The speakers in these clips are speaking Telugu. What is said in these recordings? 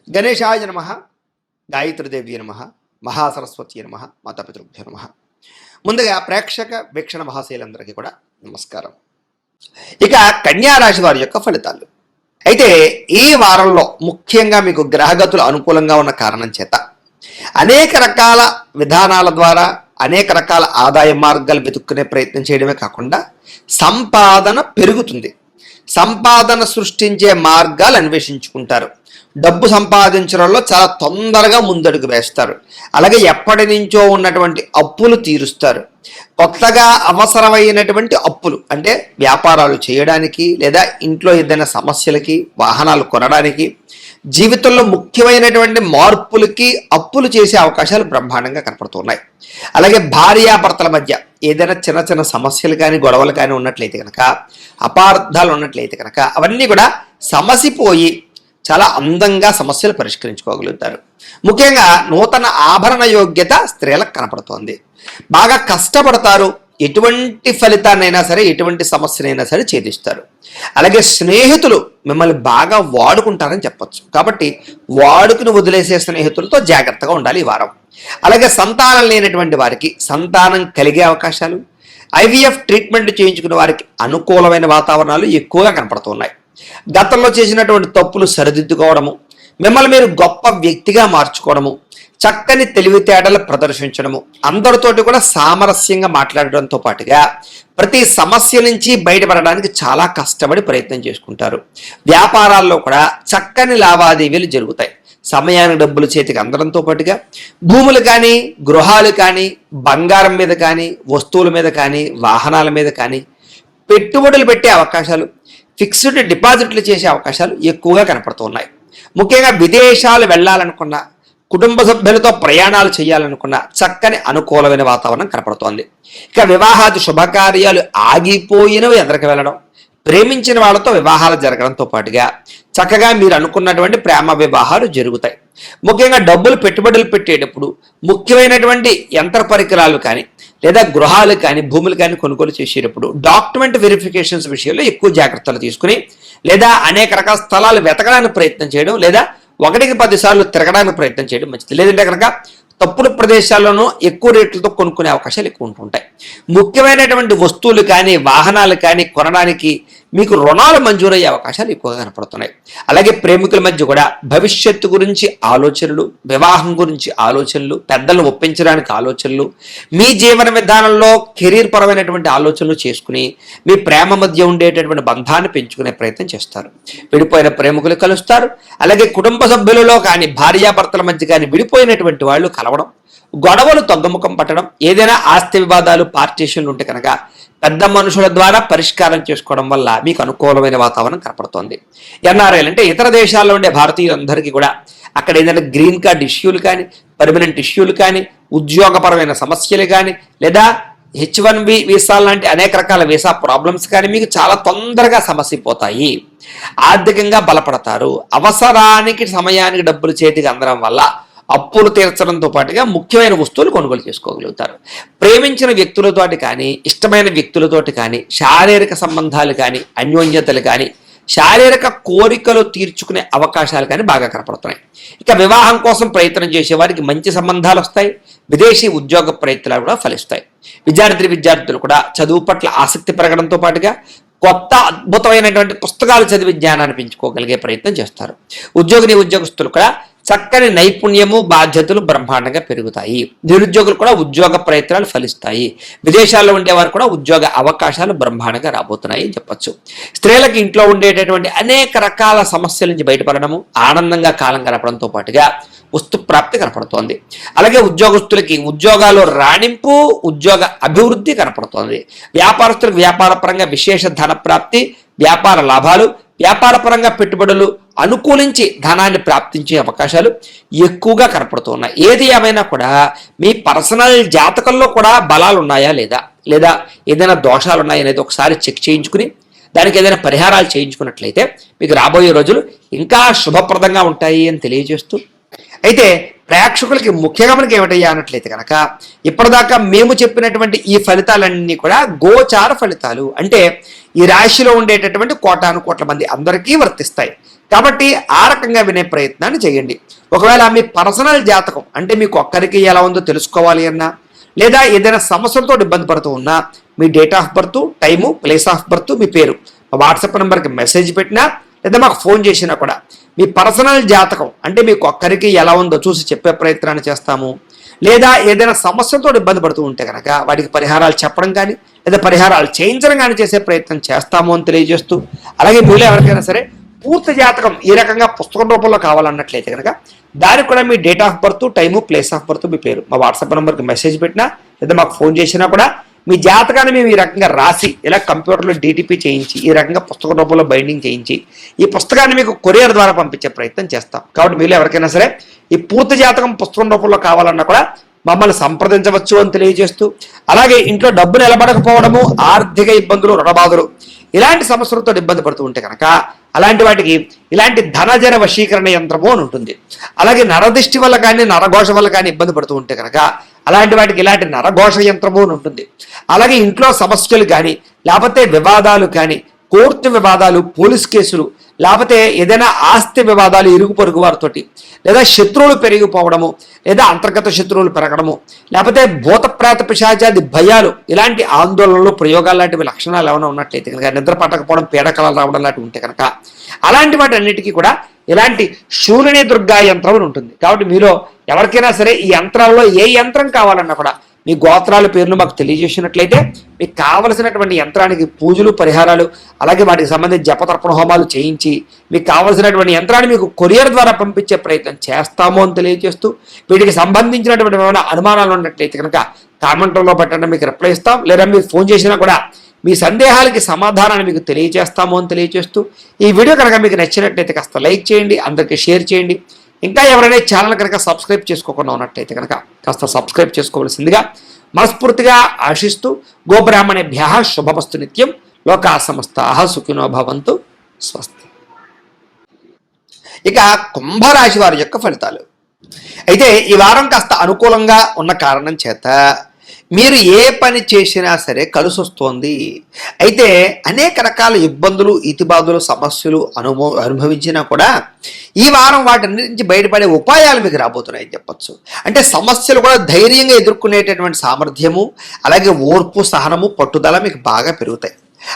గణేశాయ నమః, గాయత్రీదేవి నమః, మహాసరస్వతి నమః, మాతాపితృభ్యో నమః. ముందుగా ప్రేక్షక వీక్షణ మహాశైలందరికీ కూడా నమస్కారం. ఇక కన్యా రాశి వారి యొక్క ఫలితాలు. అయితే ఈ వారంలో ముఖ్యంగా మీకు గ్రహగతులు అనుకూలంగా ఉన్న కారణం చేత అనేక రకాల విధానాల ద్వారా అనేక రకాల ఆదాయ మార్గాలు వెతుక్కునే ప్రయత్నం చేయడమే కాకుండా సంపాదన పెరుగుతుంది. సంపాదన సృష్టించే మార్గాలు అన్వేషించుకుంటారు. డబ్బు సంపాదించడంలో చాలా తొందరగా ముందడుగు వేస్తారు. అలాగే ఎప్పటి నుంచో ఉన్నటువంటి అప్పులు తీరుస్తారు. కొత్తగా అవసరమైనటువంటి అప్పులు అంటే వ్యాపారాలు చేయడానికి, లేదా ఇంట్లో ఏదైనా సమస్యలకి, వాహనాలు కొనడానికి, జీవితంలో ముఖ్యమైనటువంటి మార్పులకి అప్పులు చేసే అవకాశాలు బ్రహ్మాండంగా కనపడుతున్నాయి. అలాగే భార్యాభర్తల మధ్య ఏదైనా చిన్న చిన్న సమస్యలు కానీ గొడవలు కానీ ఉన్నట్లయితే కనుక, అపార్థాలు ఉన్నట్లయితే కనుక అవన్నీ కూడా సమసిపోయి చాలా అందంగా సమస్యలు పరిష్కరించుకోగలుగుతారు. ముఖ్యంగా నూతన ఆభరణ యోగ్యత స్త్రీలకు కనపడుతోంది. బాగా కష్టపడతారు. ఎటువంటి ఫలితాన్నైనా సరే, ఎటువంటి సమస్యనైనా సరే ఛేదిస్తారు. అలాగే స్నేహితులు మిమ్మల్ని బాగా వాడుకుంటారని చెప్పొచ్చు. కాబట్టి వాడుకుని వదిలేసే స్నేహితులతో జాగ్రత్తగా ఉండాలి ఈ వారం. అలాగే సంతానం లేనటువంటి వారికి సంతానం కలిగే అవకాశాలు, IVF ట్రీట్మెంట్ చేయించుకునే వారికి అనుకూలమైన వాతావరణాలు ఎక్కువగా కనపడుతున్నాయి. గతంలో చేసినటువంటి తప్పులు సరిదిద్దుకోవడము, మిమ్మల్ని మీరు గొప్ప వ్యక్తిగా మార్చుకోవడము, చక్కని తెలివితేటలు ప్రదర్శించడము, అందరితోటి కూడా సామరస్యంగా మాట్లాడడంతో పాటుగా ప్రతి సమస్య నుంచి బయటపడడానికి చాలా కష్టపడి ప్రయత్నం చేసుకుంటారు. వ్యాపారాల్లో కూడా చక్కని లావాదేవీలు జరుగుతాయి. సమయానికి డబ్బులు చేతికి అందడంతో పాటుగా భూములు కానీ, గృహాలు కానీ, బంగారం మీద కానీ, వస్తువుల మీద కానీ, వాహనాల మీద కానీ పెట్టుబడులు పెట్టే అవకాశాలు, ఫిక్స్డ్ డిపాజిట్లు చేసే అవకాశాలు ఎక్కువగా కనపడుతున్నాయి. ముఖ్యంగా విదేశాలు వెళ్ళాలనుకున్న, కుటుంబ సభ్యులతో ప్రయాణాలు చేయాలనుకున్న చక్కని అనుకూలమైన వాతావరణం కనపడుతోంది. ఇక వివాహాది శుభకార్యాలు ఆగిపోయినవి ఎదరికి వెళ్ళడం, ప్రేమించిన వాళ్ళతో వివాహాలు జరగడంతో పాటుగా చక్కగా మీరు అనుకున్నటువంటి ప్రేమ వివాహాలు జరుగుతాయి. ముఖ్యంగా డబ్బులు పెట్టుబడులు పెట్టేటప్పుడు ముఖ్యమైనటువంటి యంత్ర పరికరాలు కానీ, లేదా గృహాలు కానీ, భూములు కానీ కొనుగోలు చేసేటప్పుడు డాక్యుమెంట్ వెరిఫికేషన్స్ విషయంలో ఎక్కువ జాగ్రత్తలు తీసుకుని, లేదా అనేక రకాల స్థలాలు వెతకడానికి ప్రయత్నం చేయడం, లేదా 1-10 సార్లు తిరగడానికి ప్రయత్నం చేయడం మంచిది. లేదంటే కనుక తప్పుడు ప్రదేశాల్లోనూ ఎక్కువ రేట్లతో కొనుక్కునే అవకాశాలు ఎక్కువ ఉంటుంటాయి. ముఖ్యమైనటువంటి వస్తువులు కానీ, వాహనాలు కానీ కొనడానికి మీకు రుణాలు మంజూరయ్యే అవకాశాలు ఎక్కువగా కనపడుతున్నాయి. అలాగే ప్రేమికుల మధ్య కూడా భవిష్యత్తు గురించి ఆలోచనలు, వివాహం గురించి ఆలోచనలు, పెద్దలను ఒప్పించడానికి ఆలోచనలు, మీ జీవన విధానంలో కెరీర్ పరమైనటువంటి ఆలోచనలు చేసుకుని మీ ప్రేమ మధ్య ఉండేటటువంటి బంధాన్ని పెంచుకునే ప్రయత్నం చేస్తారు. విడిపోయిన ప్రేమికులు కలుస్తారు. అలాగే కుటుంబ సభ్యులలో కానీ, భార్యాభర్తల మధ్య కానీ విడిపోయినటువంటి వాళ్ళు కలవడం, గొడవలు తగ్గుముఖం పట్టడం, ఏదైనా ఆస్తి వివాదాలు, పార్టీషన్లు ఉంటే కనుక పెద్ద మనుషుల ద్వారా పరిష్కారం చేసుకోవడం వల్ల మీకు అనుకూలమైన వాతావరణం కనపడుతోంది. NRIలు అంటే ఇతర దేశాల్లో ఉండే భారతీయులందరికీ కూడా అక్కడ ఏదైనా గ్రీన్ కార్డ్ ఇష్యూలు కానీ, పర్మనెంట్ ఇష్యూలు కానీ, ఉద్యోగపరమైన సమస్యలు కానీ, లేదా H1B వీసాలు లాంటి అనేక రకాల వీసా ప్రాబ్లమ్స్ కానీ మీకు చాలా తొందరగా సమసిపోతాయి. ఆర్థికంగా బలపడతారు. అవసరానికి సమయానికి డబ్బులు చేతికి అందడం వల్ల అప్పులు తీర్చడంతో పాటుగా ముఖ్యమైన వస్తువులు కొనుగోలు చేసుకోగలుగుతారు. ప్రేమించిన వ్యక్తులతోటి కానీ, ఇష్టమైన వ్యక్తులతోటి కానీ, శారీరక సంబంధాలు కానీ, అన్యోన్యతలు కానీ, శారీరక కోరికలు తీర్చుకునే అవకాశాలు కానీ బాగా కనపడుతున్నాయి. ఇక వివాహం కోసం ప్రయత్నం చేసే వారికి మంచి సంబంధాలు వస్తాయి. విదేశీ ఉద్యోగ ప్రయత్నాలు కూడా ఫలిస్తాయి. విద్యార్థులు కూడా చదువు పట్ల ఆసక్తి పెరగడంతో పాటుగా కొత్త అద్భుతమైనటువంటి పుస్తకాలు చదివి జ్ఞానాన్ని పెంచుకోగలిగే ప్రయత్నం చేస్తారు. ఉద్యోగస్తులు కూడా చక్కని నైపుణ్యము, బాధ్యతలు బ్రహ్మాండంగా పెరుగుతాయి. నిరుద్యోగులు కూడా ఉద్యోగ ప్రయత్నాలు ఫలిస్తాయి. విదేశాల్లో ఉండేవారు కూడా ఉద్యోగ అవకాశాలు బ్రహ్మాండంగా రాబోతున్నాయి అని చెప్పొచ్చు. స్త్రీలకు ఇంట్లో ఉండేటటువంటి అనేక రకాల సమస్యల నుంచి బయటపడడము, ఆనందంగా కాలం గడపడంతో పాటుగా వస్తు ప్రాప్తి కనపడుతోంది. అలాగే ఉద్యోగస్తులకి ఉద్యోగాలు రాణింపు, ఉద్యోగ అభివృద్ధి కనపడుతోంది. వ్యాపారస్తులకు వ్యాపారపరంగా విశేష ధన ప్రాప్తి, వ్యాపార లాభాలు, వ్యాపారపరంగా పెట్టుబడులు అనుకూలించి ధనాన్ని ప్రాప్తించే అవకాశాలు ఎక్కువగా కనపడుతున్నాయి. ఏది ఏమైనా కూడా మీ పర్సనల్ జాతకంలో కూడా బలాలు ఉన్నాయా లేదా ఏదైనా దోషాలు ఉన్నాయా అనేది ఒకసారి చెక్ చేయించుకుని దానికి ఏదైనా పరిహారాలు చేయించుకున్నట్లయితే మీకు రాబోయే రోజులు ఇంకా శుభప్రదంగా ఉంటాయి అని తెలియజేస్తూ, అయితే ప్రేక్షకులకి ముఖ్యంగా మనకి ఏమిటయ్యా అన్నట్లయితే కనుక ఇప్పటిదాకా మేము చెప్పినటువంటి ఈ ఫలితాలన్నీ కూడా గోచార ఫలితాలు, అంటే ఈ రాశిలో ఉండేటటువంటి కోటాను కోట్ల మంది అందరికీ వర్తిస్తాయి. కాబట్టి ఆ రకంగా వినే ప్రయత్నాన్ని చేయండి. ఒకవేళ మీ పర్సనల్ జాతకం అంటే మీకు ఒక్కరికి ఎలా ఉందో తెలుసుకోవాలి అన్నా, లేదా ఏదైనా సమస్యలతో ఇబ్బంది పడుతూ ఉన్నా మీ date of birth, time, place of birth, మీ పేరు మా వాట్సాప్ నెంబర్కి మెసేజ్ పెట్టినా లేదా మాకు ఫోన్ చేసినా కూడా మీ పర్సనల్ జాతకం అంటే మీకు ఒక్కరికి ఎలా ఉందో చూసి చెప్పే ప్రయత్నాన్ని చేస్తాము. లేదా ఏదైనా సమస్యలతో ఇబ్బంది పడుతూ ఉంటే కనుక వాటికి పరిహారాలు చెప్పడం కానీ లేదా పరిహారాలు చేయించడం కానీ చేసే ప్రయత్నం చేస్తాము అని తెలియజేస్తూ, అలాగే మీలో ఎవరికైనా సరే పూర్తి జాతకం ఈ రకంగా పుస్తకం రూపంలో కావాలన్నట్లయితే కనుక దానికి కూడా మీ date of birth, time, place of birth, మీ పేరు మా వాట్సాప్ నెంబర్కి మెసేజ్ పెట్టినా లేదా మాకు ఫోన్ చేసినా కూడా మీ జాతకాన్ని మేము ఈ రకంగా రాసి ఇలా కంప్యూటర్లో DTP చేయించి ఈ రకంగా పుస్తక రూపంలో బైండింగ్ చేయించి ఈ పుస్తకాన్ని మీకు కొరియర్ ద్వారా పంపించే ప్రయత్నం చేస్తాం. కాబట్టి మీరు ఎవరికైనా సరే ఈ పూర్తి జాతకం పుస్తకం రూపంలో కావాలన్నా కూడా మమ్మల్ని సంప్రదించవచ్చు అని తెలియజేస్తూ, అలాగే ఇంట్లో డబ్బు నిలబడకపోవడము, ఆర్థిక ఇబ్బందులు, రుణబాధలు ఇలాంటి సమస్యలతో ఇబ్బంది పడుతూ ఉంటే కనుక అలాంటి వాటికి ఇలాంటి ధనజన వశీకరణ యంత్రము అని ఉంటుంది. అలాగే నరదిష్టి వల్ల కానీ నరఘోష వల్ల కానీ ఇబ్బంది పడుతూ ఉంటే కనుక అలాంటి వాటికి ఇలాంటి నరఘోష యంత్రము అని ఉంటుంది. అలాగే ఇంట్లో సమస్యలు కానీ లేకపోతే వివాదాలు కానీ, కోర్టు వివాదాలు, పోలీస్ కేసులు, లేకపోతే ఏదైనా ఆస్తి వివాదాలు ఇరుగు పొరుగు వారితోటి, లేదా శత్రువులు పెరిగిపోవడము, లేదా అంతర్గత శత్రువులు పెరగడము, లేకపోతే భూతప్రేత పిశాచాది భయాలు, ఇలాంటి ఆందోళనలు, ప్రయోగాలు లాంటివి లక్షణాలు ఏమైనా ఉన్నట్లయితే కనుక, నిద్ర పట్టకపోవడం, పీడకలలు రావడం లాంటివి ఉంటే కనుక అలాంటి వాటి అన్నిటికీ కూడా ఇలాంటి శూలిని దుర్గా యంత్రం అని ఉంటుంది. కాబట్టి మీలో ఎవరికైనా సరే ఈ యంత్రాల్లో ఏ యంత్రం కావాలన్నా కూడా మీ గోత్రాల పేర్లు మాకు తెలియజేసినట్లయితే మీకు కావలసినటువంటి యంత్రానికి పూజలు, పరిహారాలు, అలాగే వాటికి సంబంధించి జపతర్పణ హోమాలు చేయించి మీకు కావలసినటువంటి యంత్రాన్ని మీకు కొరియర్ ద్వారా పంపించే ప్రయత్నం చేస్తాము అని తెలియజేస్తూ, వీటికి సంబంధించినటువంటి ఏమైనా అనుమానాలు ఉన్నట్లయితే కనుక కామెంట్లో పెట్టండి, మీకు రిప్లై ఇస్తాం. లేదా మీరు ఫోన్ చేసినా కూడా మీ సందేహాలకి సమాధానాన్ని మీకు తెలియజేస్తాము అని తెలియజేస్తూ, ఈ వీడియో కనుక మీకు నచ్చినట్లయితే కాస్త లైక్ చేయండి, అందరికీ షేర్ చేయండి. ఇంకా ఎవరైనా ఛానల్ కనుక సబ్స్క్రైబ్ చేసుకోకుండా ఉన్నట్టయితే కనుక కాస్త సబ్స్క్రైబ్ చేసుకోవాల్సిందిగా మనస్ఫూర్తిగా ఆశిస్తూ, గోబ్రాహ్మణేభ్యః శుభమస్తు నిత్యం, లోకా సమస్తాః సుఖినో భవంతు, స్వస్తి. ఇక కుంభరాశి వారి యొక్క ఫలితాలు. అయితే ఈ వారం కాస్త అనుకూలంగా ఉన్న కారణం చేత మీరు ఏ పని చేసినా సరే కలిసి వస్తోంది. అయితే అనేక రకాల ఇబ్బందులు, ఇతిబాధలు, సమస్యలు అనుభవించినా కూడా ఈ వారం వాటి నుంచి బయటపడే ఉపాయాలు మీకు రాబోతున్నాయని చెప్పచ్చు. అంటే సమస్యలు కూడా ధైర్యంగా ఎదుర్కొనేటటువంటి సామర్థ్యము, అలాగే ఓర్పు, సహనము, పట్టుదల మీకు బాగా పెరుగుతాయి.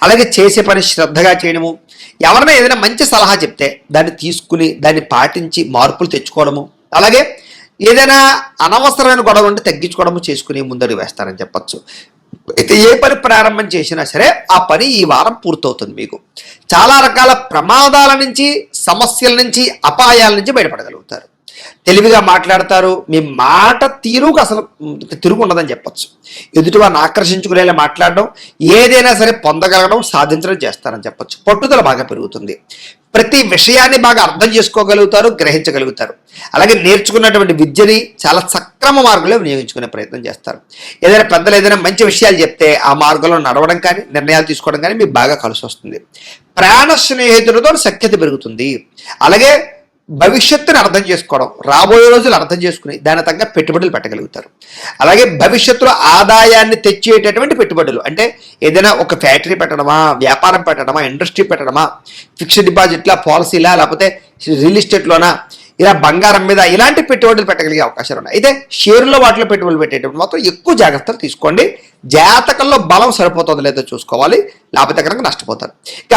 అలాగే చేసే పని శ్రద్ధగా చేయడము, ఎవరైనా ఏదైనా మంచి సలహా చెప్తే దాన్ని తీసుకుని దాన్ని పాటించి మార్పులు తెచ్చుకోవడము, అలాగే ఏదైనా అనవసరమైన గొడవ ఉంటే తగ్గించుకోవడము చేసుకుని ముందడుగు వేస్తారని చెప్పచ్చు. అయితే ఏ పని ప్రారంభం చేసినా సరే ఆ పని ఈ వారం పూర్తవుతుంది. మీకు చాలా రకాల ప్రమాదాల నుంచి, సమస్యల నుంచి, అపాయాల నుంచి బయటపడగలుగుతారు. తెలివిగా మాట్లాడతారు. మీ మాట తీరుకు అసలు తిరుగు ఉండదని చెప్పచ్చు. ఎదుటివారిని ఆకర్షించుకునేలా మాట్లాడడం, ఏదైనా సరే పొందగలగడం, సాధించడం చేస్తారని చెప్పచ్చు. పట్టుదల బాగా పెరుగుతుంది. ప్రతి విషయాన్ని బాగా అర్థం చేసుకోగలుగుతారు, గ్రహించగలుగుతారు. అలాగే నేర్చుకున్నటువంటి విద్యని చాలా సక్రమ మార్గంలో వినియోగించుకునే ప్రయత్నం చేస్తారు. ఏదైనా పెద్దలు ఏదైనా మంచి విషయాలు చెప్తే ఆ మార్గంలో నడవడం కానీ, నిర్ణయాలు తీసుకోవడం కానీ మీకు బాగా కలిసి వస్తుంది. ప్రాణ స్నేహితులతో సఖ్యత పెరుగుతుంది. అలాగే భవిష్యత్తుని అర్థం చేసుకోవడం, రాబోయే రోజులు అర్థం చేసుకుని దాని తగ్గ పెట్టుబడులు పెట్టగలుగుతారు. అలాగే భవిష్యత్తులో ఆదాయాన్ని తెచ్చేటటువంటి పెట్టుబడులు, అంటే ఏదైనా ఒక ఫ్యాక్టరీ పెట్టడమా, వ్యాపారం పెట్టడమా, ఇండస్ట్రీ పెట్టడమా, ఫిక్స్డ్ డిపాజిట్లా, పాలసీలా, లేకపోతే రియల్ ఎస్టేట్లోనా, ఇలా బంగారం మీద ఇలాంటి పెట్టుబడులు పెట్టగలిగే అవకాశాలు ఉన్నాయి. అయితే షేర్లో వాటిలో పెట్టుబడులు పెట్టేటప్పుడు మాత్రం ఎక్కువ జాగ్రత్తలు తీసుకోండి. జాతకంలో బలం సరిపోతుందో లేదో చూసుకోవాలి, లేకపోతే కనుక నష్టపోతారు. ఇక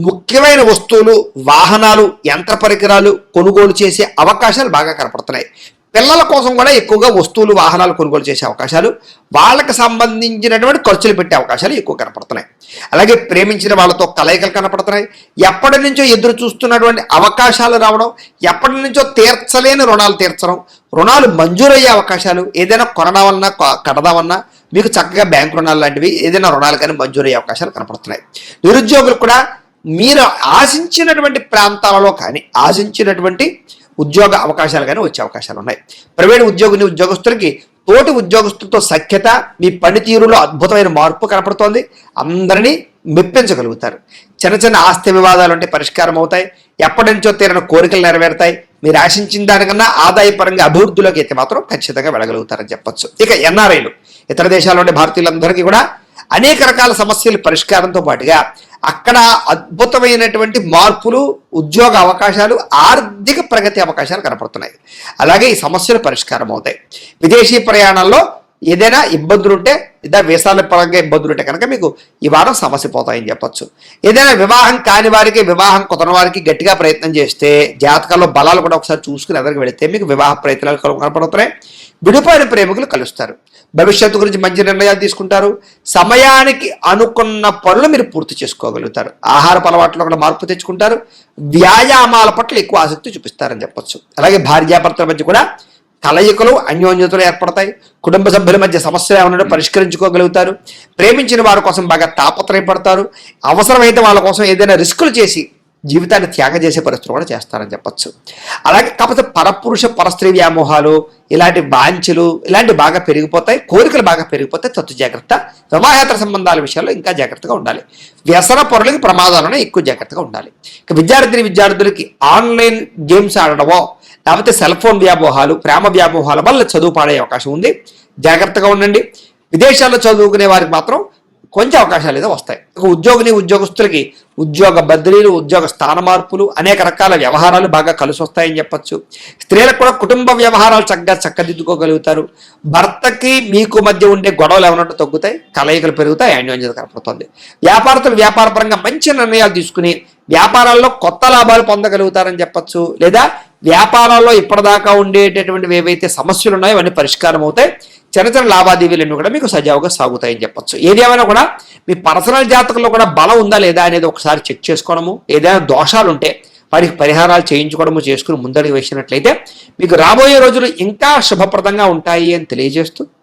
ముఖ్యమైన వస్తువులు, వాహనాలు, యంత్ర పరికరాలు కొనుగోలు చేసే అవకాశాలు బాగా కనపడుతున్నాయి. పిల్లల కోసం కూడా ఎక్కువగా వస్తువులు, వాహనాలు కొనుగోలు చేసే అవకాశాలు, వాళ్ళకి సంబంధించినటువంటి ఖర్చులు పెట్టే అవకాశాలు ఎక్కువ కనపడుతున్నాయి. అలాగే ప్రేమించిన వాళ్ళతో కలయికలు కనపడుతున్నాయి. ఎప్పటి నుంచో ఎదురు చూస్తున్నటువంటి అవకాశాలు రావడం, ఎప్పటి నుంచో తీర్చలేని రుణాలు తీర్చడం, రుణాలు మంజూరయ్యే అవకాశాలు, ఏదైనా కొనడామన్నా కడదామన్నా మీకు చక్కగా బ్యాంకు రుణాలు లాంటివి ఏదైనా రుణాలు కానీ మంజూరయ్యే అవకాశాలు కనపడుతున్నాయి. నిరుద్యోగులు కూడా మీరు ఆశించినటువంటి ప్రాంతాలలో కానీ, ఆశించినటువంటి ఉద్యోగ అవకాశాలు కానీ వచ్చే అవకాశాలు ఉన్నాయి. ప్రైవేట్ ఉద్యోగస్తులకి తోటి ఉద్యోగస్తులతో సఖ్యత, మీ పనితీరులో అద్భుతమైన మార్పు కనపడుతోంది. అందరినీ మెప్పించగలుగుతారు. చిన్న చిన్న ఆస్తి వివాదాలు అంటే పరిష్కారం అవుతాయి. ఎప్పటి నుంచో తీరిన కోరికలు నెరవేరుతాయి. మీరు ఆశించిన దానికన్నా ఆదాయపరంగా అభివృద్ధిలోకి అయితే మాత్రం ఖచ్చితంగా వెళ్ళగలుగుతారని చెప్పొచ్చు. ఇక ఎన్ఆర్ఐలు, ఇతర దేశాల్లో ఉండే భారతీయులందరికీ కూడా అనేక రకాల సమస్యల పరిష్కారంతో పాటుగా అక్కడ అద్భుతమైనటువంటి మార్పులు, ఉద్యోగ అవకాశాలు, ఆర్థిక ప్రగతి అవకాశాలు కనపడుతున్నాయి. అలాగే ఈ సమస్యలు పరిష్కారం అవుతాయి. విదేశీ ప్రయాణాల్లో ఏదైనా ఇబ్బందులు ఉంటే, లేదా వీసాల పరంగా ఇబ్బందులు ఉంటే కనుక మీకు ఈ వారం సమస్య పోతాయని చెప్పొచ్చు. ఏదైనా వివాహం కాని వారికి, వివాహం కుదరని వారికి గట్టిగా ప్రయత్నం చేస్తే, జాతకాల్లో బలాలు కూడా ఒకసారి చూసుకుని ఎదరికి వెళితే మీకు వివాహ ప్రయత్నాలు కనపడుతున్నాయి. విడిపోయిన ప్రేమికులు కలుస్తారు. భవిష్యత్తు గురించి మంచి నిర్ణయాలు తీసుకుంటారు. సమయానికి అనుకున్న పనులు మీరు పూర్తి చేసుకోగలుగుతారు. ఆహారపు అలవాట్లో కూడా మార్పు తెచ్చుకుంటారు. వ్యాయామాల పట్ల ఎక్కువ ఆసక్తి చూపిస్తారని చెప్పొచ్చు. అలాగే భార్యాభర్తల మధ్య కూడా కలయికలు, అన్యోన్యతలు ఏర్పడతాయి. కుటుంబ సభ్యుల మధ్య సమస్యలు ఏమన్నా పరిష్కరించుకోగలుగుతారు. ప్రేమించిన వారి కోసం బాగా తాపత్రయపడతారు. అవసరమైతే వాళ్ళ కోసం ఏదైనా రిస్కులు చేసి జీవితాన్ని త్యాగం చేసే పరిస్థితులు కూడా చేస్తారని చెప్పొచ్చు. అలాగే కాకపోతే పరపురుష పరస్త్రీ వ్యామోహాలు, ఇలాంటి వాంఛలు ఇలాంటివి బాగా పెరిగిపోతాయి. కోరికలు బాగా పెరిగిపోతాయి. తత్తు జాగ్రత్త. వివాహేతర సంబంధాల విషయాల్లో ఇంకా జాగ్రత్తగా ఉండాలి. వ్యసన పరులకి ప్రమాదాలను ఎక్కువ జాగ్రత్తగా ఉండాలి. ఇక విద్యార్థులకి ఆన్లైన్ గేమ్స్ ఆడడమో, లేకపోతే సెల్ ఫోన్ వ్యామోహాలు, ప్రేమ వ్యామోహాల వల్ల చదువు పాడే అవకాశం ఉంది. జాగ్రత్తగా ఉండండి. విదేశాల్లో చదువుకునే వారికి మాత్రం కొంచెం అవకాశాలు ఏదో వస్తాయి. ఉద్యోగస్తులకి ఉద్యోగ బదిలీలు, ఉద్యోగ స్థాన మార్పులు, అనేక రకాల వ్యవహారాలు బాగా కలిసి వస్తాయని చెప్పొచ్చు. స్త్రీలకు కూడా కుటుంబ వ్యవహారాలు చక్కదిద్దుకోగలుగుతారు. భర్తకి మీకు మధ్య ఉండే గొడవలు ఏమన్నట్టు తగ్గుతాయి. కలయికలు పెరుగుతాయి. అన్యోన్యత కనపడుతుంది. వ్యాపారస్తులు వ్యాపారపరంగా మంచి నిర్ణయాలు తీసుకుని వ్యాపారాల్లో కొత్త లాభాలు పొందగలుగుతారని చెప్పొచ్చు. లేదా వ్యాపారాల్లో ఇప్పటిదాకా ఉండేటటువంటివి ఏవైతే సమస్యలు ఉన్నాయో అవన్నీ పరిష్కారం అవుతాయి. చిన్న లావాదేవీలన్నీ కూడా మీకు సజావుగా సాగుతాయని చెప్పొచ్చు. ఏది ఏమైనా కూడా మీ పర్సనల్ జాతకంలో కూడా బలం ఉందా లేదా అనేది ఒకసారి చెక్ చేసుకోవడము, ఏదైనా దోషాలు ఉంటే వాటికి పరిహారాలు చేయించుకోవడము చేసుకుని ముందడుగు వేసినట్లయితే మీకు రాబోయే రోజులు ఇంకా శుభప్రదంగా ఉంటాయి అని తెలియజేస్తూ